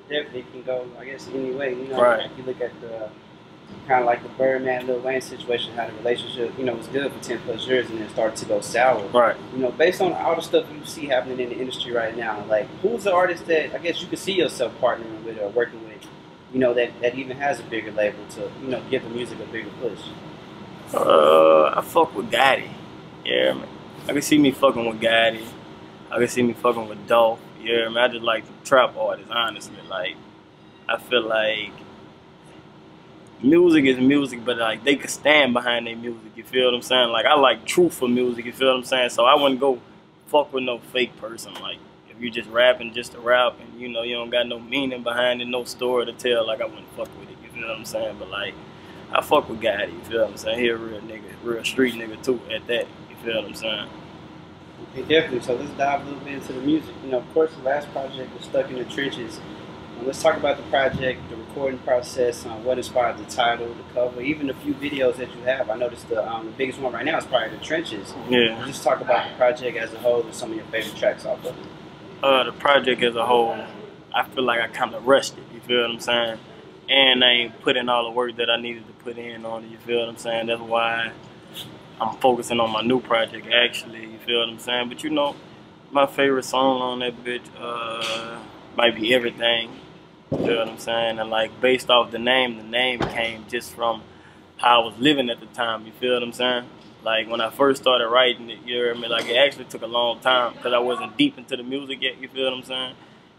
definitely can go, I guess, any way. You know, Right. like you look at the kind of like the Birdman Lil Wayne situation, how the relationship, was good for 10 plus years and then started to go sour. Right. Based on all the stuff you see happening in the industry right now, like who's the artist that I guess you could see yourself partnering with or working with, that even has a bigger label to, give the music a bigger push? I fuck with Gotti. Yeah, man. I can see me fucking with Gotti. I can see me fucking with Dolph. Yeah, man. I just like the trap artists, honestly. Like, I feel like music is music, but like they could stand behind their music. You feel what I'm saying? Like, I like truthful music. You feel what I'm saying? So I wouldn't go fuck with no fake person. Like, if you just rapping just to rap and you don't got no meaning behind it, no story to tell, like I wouldn't fuck with it. You feel what I'm saying? But like, I fuck with Gotti. You feel what I'm saying? He a real nigga, real street nigga too. At that, you feel what I'm saying? Okay, definitely. So let's dive a little bit into the music. Of course, the last project was Stuck in the Trenches. Let's talk about the project, the recording process, what inspired the title, the cover, even a few videos that you have. I noticed the biggest one right now is probably The Trenches. Yeah. Just talk about the project as a whole and some of your favorite tracks off of it. The project as a whole, I feel like I kind of rushed it. You feel what I'm saying? And I ain't put in all the work that I needed to put in on it. You feel what I'm saying? That's why I'm focusing on my new project, actually. You feel what I'm saying? But my favorite song on that bitch might be Everything. You feel what I'm saying? And like based off the name came just from how I was living at the time. You feel what I'm saying? Like when I first started writing it, you hear me? Like it actually took a long time because I wasn't deep into the music yet. You feel what I'm saying?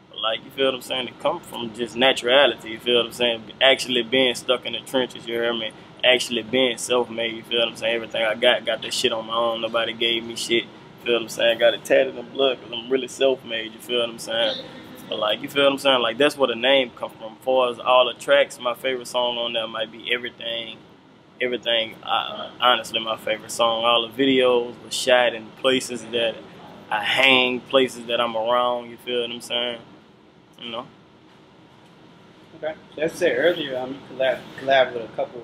But like you feel what I'm saying? It comes from just naturality. You feel what I'm saying? Actually being stuck in the trenches. You hear me? Actually being self-made. You feel what I'm saying? Everything I got that shit on my own. Nobody gave me shit. You feel what I'm saying? Got it tatted in blood because I'm really self-made. You feel what I'm saying? But like, you feel what I'm saying? Like, that's where the name come from. As far as all the tracks, my favorite song on there might be Everything. Everything, honestly, my favorite song. All the videos were shot in places that I hang, places that I'm around. You feel what I'm saying? Okay. So as I said earlier, you collab with a couple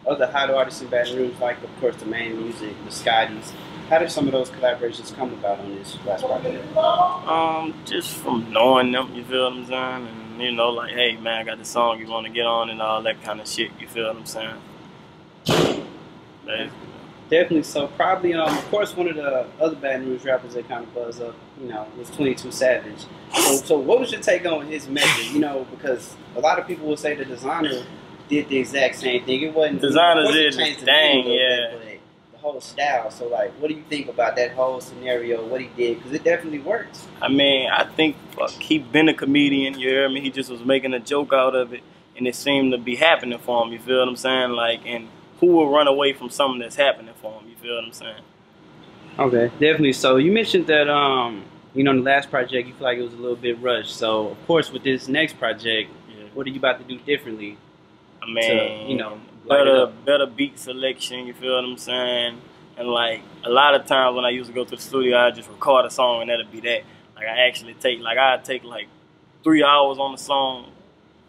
other hot artists in Baton Rouge, like, of course, the Maine Musik, the Scotties. How did some of those collaborations come about on this last project? Just from knowing them, you feel what I'm saying? And, like, hey, man, I got the song you want to get on and all that kind of shit. You feel what I'm saying? Definitely. So probably, of course, one of the other Baton Rouge rappers that kind of buzzed up, was 22 Savage. So what was your take on his message? Because a lot of people will say the Designer did the exact same thing. It wasn't Designer did the thing, yeah. Bit, the whole style. So like, what do you think about that whole scenario? What he did? Because it definitely works. I mean, I think he been a comedian. You hear me? He just was making a joke out of it, and it seemed to be happening for him. You feel what I'm saying? Like, and who will run away from something that's happening for him? You feel what I'm saying? Okay, definitely. So you mentioned that in the last project you feel like it was a little bit rushed. So of course with this next project, what are you about to do differently? I mean, better beat selection. You feel what I'm saying? And like a lot of times when I used to go to the studio, I just record a song and that'll be that. Like I take like 3 hours on the song.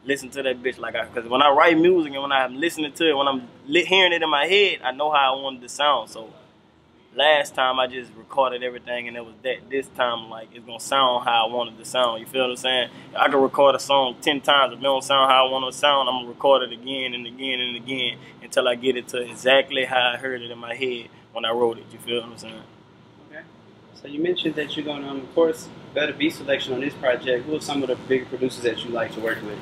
Listen to that bitch because when I write music and when I'm listening to it, when I'm hearing it in my head, I know how I wanted to sound. So last time I just recorded everything and it was that. This time, like, it's gonna sound how I wanted to sound. You feel what I'm saying? I can record a song 10 times. If it don't sound how I want it to sound, I'm gonna record it again and again and again until I get it to exactly how I heard it in my head when I wrote it. You feel what I'm saying? Okay. So you mentioned that you're gonna, of course, better beat selection on this project. Who are some of the bigger producers that you like to work with?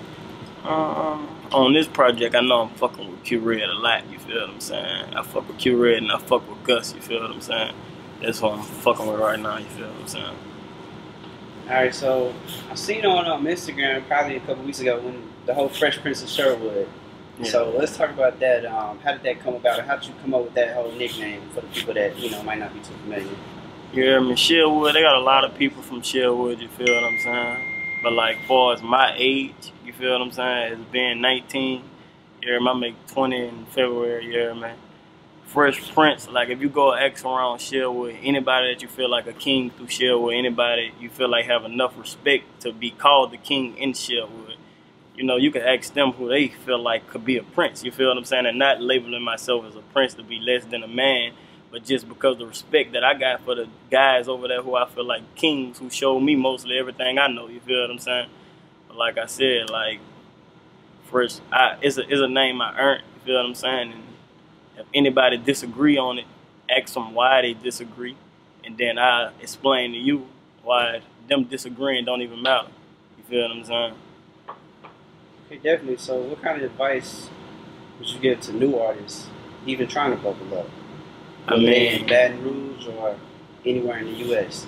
On this project, I know I'm fucking with Q-Red a lot, you feel what I'm saying? I fuck with Q-Red and I fuck with Gus, you feel what I'm saying? That's what I'm fucking with right now, you feel what I'm saying? Alright, so I seen on Instagram probably a couple weeks ago when the whole Fresh Prince of Sherwood. Yeah. So let's talk about that. How did that come about? Or how did you come up with that whole nickname for the people that, might not be too familiar? Yeah, I mean, Sherwood, they got a lot of people from Sherwood, you feel what I'm saying? But like, far as my age, you feel what I'm saying, as being 19, you hear me, I make 20 in February, you hear me? Fresh Prince, like if you go X around Sherwood, anybody that you feel like a king through Sherwood, anybody you feel like have enough respect to be called the king in Sherwood, you can ask them who they feel like could be a prince, you feel what I'm saying? And not labeling myself as a prince to be less than a man, but just because the respect that I got for the guys over there who I feel like kings, who showed me mostly everything I know, you feel what I'm saying? But like I said, like Fresh, it's a name I earned. You feel what I'm saying? And if anybody disagree on it, ask them why they disagree, and then I explain to you why them disagreeing don't even matter. You feel what I'm saying? Okay, definitely. So, what kind of advice would you give to new artists, even trying to bubble up? I mean, in Baton Rouge or anywhere in the U.S.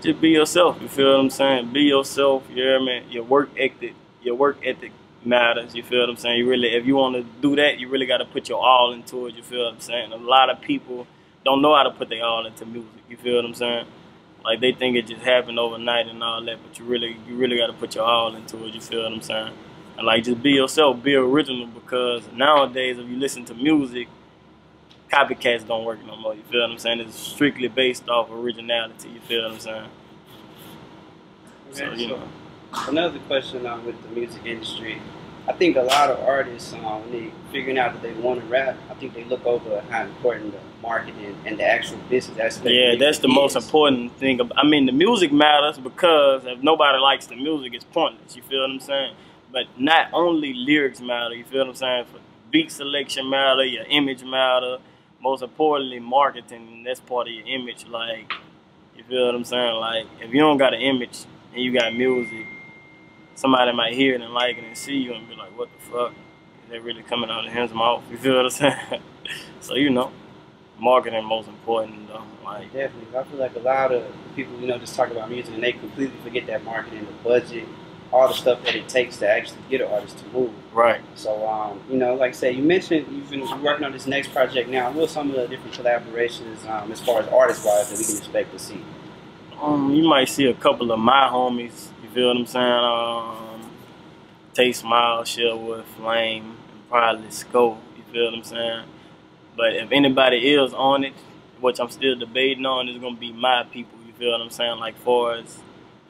Just be yourself. You feel what I'm saying? Be yourself. You hear me? Your work ethic matters. You feel what I'm saying? You really, if you want to do that, you really got to put your all into it. You feel what I'm saying? A lot of people don't know how to put their all into music. You feel what I'm saying? Like they think it just happened overnight and all that, but you really got to put your all into it. You feel what I'm saying? And like just be yourself, be original, because nowadays if you listen to music, copycats don't work no more. You feel what I'm saying? It's strictly based off originality. You feel what I'm saying? Okay, So, you know. Another question with the music industry, I think a lot of artists, when they figuring out that they want to rap, I think they look over how important the marketing and the actual business aspect. Yeah, that's the most important thing. I mean, the music matters because if nobody likes the music, it's pointless. You feel what I'm saying? But not only lyrics matter. You feel what I'm saying? For beat selection matter, your image matter. Most importantly, marketing. That's part of your image. Like, you feel what I'm saying? Like, if you don't got an image and you got music, somebody might hear it and like it and see you and be like, what the fuck? Is that really coming out of his mouth? You feel what I'm saying? So, you know, marketing most important, though. Like, definitely. I feel like a lot of people, just talk about music and they completely forget that marketing, the budget, all the stuff that it takes to actually get an artist to move. Right. So, like I said, you mentioned you've been working on this next project now. What are some of the different collaborations as far as artist-wise that we can expect to see? You might see a couple of my homies. You feel what I'm saying? Taste Smile, Sherwood, Flame, and probably Scope. You feel what I'm saying? But if anybody is on it, which I'm still debating on, it's gonna be my people. You feel what I'm saying? Like, far as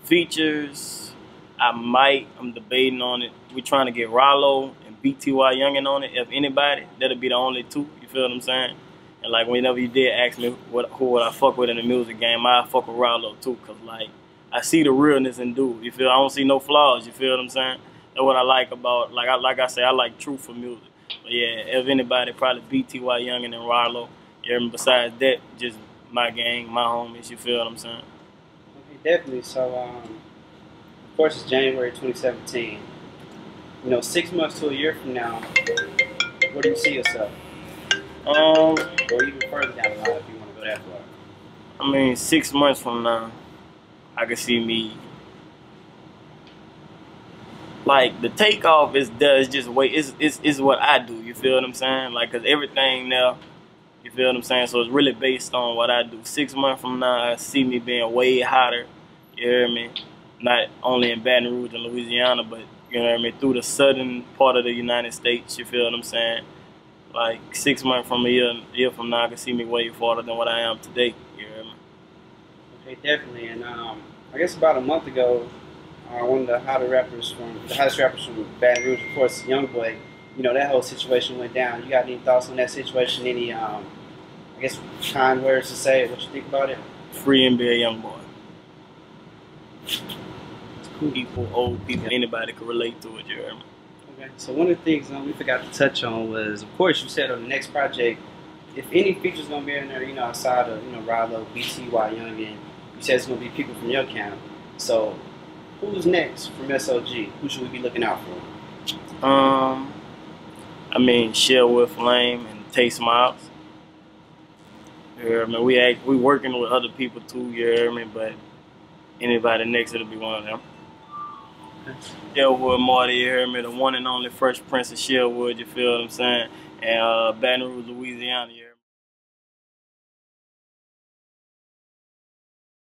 features, I'm debating on it. We're trying to get Rollo and BTY Youngin on it. If anybody, that'll be the only two. You feel what I'm saying? And like, whenever you did ask me who would I fuck with in the music game, I fuck with Rollo too, cause like I see the realness in dude. You feel? I don't see no flaws. You feel what I'm saying? That's what I like about, like I say, I like truthful music. But yeah, if anybody, probably BTY Youngin and Rollo. Yeah, and besides that, just my gang, my homies. You feel what I'm saying? Okay, definitely. So, of course, it's January 2017. 6 months to a year from now, where do you see yourself? Or even further down the line if you want to go that far. I mean, 6 months from now, I can see me. Like, the takeoff is just wait. It's what I do. You feel what I'm saying? Like, cause everything now. You feel what I'm saying? So it's really based on what I do. 6 months from now, I see me being way hotter. You hear me? Not only in Baton Rouge and Louisiana, but you know what I mean, through the southern part of the United States. You feel what I'm saying? Like 6 months from a year from now, I can see me way farther than what I am today. You hear me? Okay, definitely. And I guess about a month ago, one of the hottest rappers from Baton Rouge, of course, Youngboy. That whole situation went down. You got any thoughts on that situation? Any, I guess, kind words to say? What you think about it? Free NBA Youngboy. People, old people, anybody could relate to it. You hear me? Okay. So one of the things we forgot to touch on was, of course, you said on the next project, if any features gonna be in there, outside of Rollo, BTY Youngin, you said it's gonna be people from your camp. So who's next from SOG? Who should we be looking out for? I mean, Sherwood, Flame, and Taste Smiles. You hear me? We working with other people too. You hear me? But anybody next, it'll be one of them. Sherwood Marty, you hear me? The one and only Fresh Prince of Sherwood, you feel what I'm saying? And Baton Rouge, Louisiana, you